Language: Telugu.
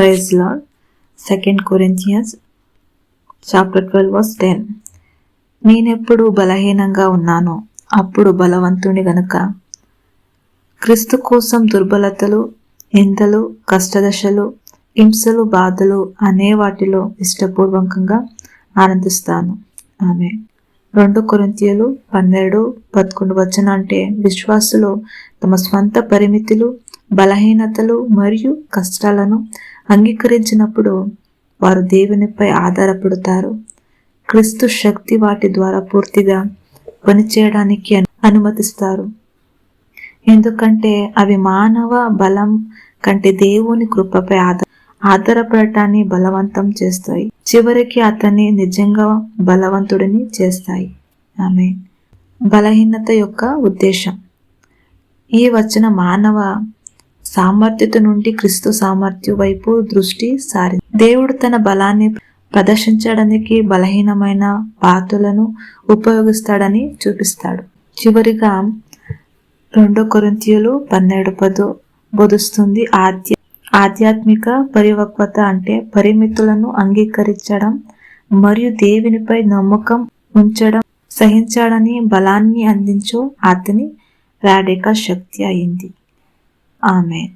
Praise Lord. 2 Corinthians chapter 12 verse 10. నేనెప్పుడు బలహీనంగా ఉన్నానో అప్పుడు బలవంతుని గనుక క్రీస్తు కోసం దుర్బలతలు, నిందలు, కష్టదశలు, హింసలు, బాధలు అనే వాటిలో ఇష్టపూర్వకంగా ఆనందిస్తాను. ఆమె 2 కొరింథీయులు 12:11 అంటే విశ్వాసులు తమ స్వంత పరిమితులు, బలహీనతలు మరియు కష్టాలను అంగీకరించినప్పుడు వారు దేవునిపై ఆధారపడతారు. క్రీస్తు శక్తి వాటి ద్వారా పూర్తిగా పనిచేయడానికి అనుమతిస్తారు. ఎందుకంటే అవి మానవ బలం కంటే దేవుని కృపపై ఆధారపడటాన్ని బలవంతం చేస్తాయి. చివరికి అతన్ని నిజంగా బలవంతుడిని చేస్తాయి. ఆమేన్. బలహీనత యొక్క ఉద్దేశం. ఈ వచన మానవ సామర్థ్యత నుండి క్రీస్తు సామర్థ్యం వైపు దృష్టి సారింది. దేవుడు తన బలాన్ని ప్రదర్శించడానికి బలహీనమైన పాత్రలను ఉపయోగిస్తాడని చూపిస్తాడు. చివరిగా 2 కొరింథీయులు 12:10 బోధిస్తుంది. ఆధ్యాత్మిక పరిపక్వత అంటే పరిమితులను అంగీకరించడం మరియు దేవునిపై నమ్మకం ఉంచడం, సహించడాన్ని బలాన్ని అందించు అతని రాడికల్ శక్తి అయింది. ఆమేన్.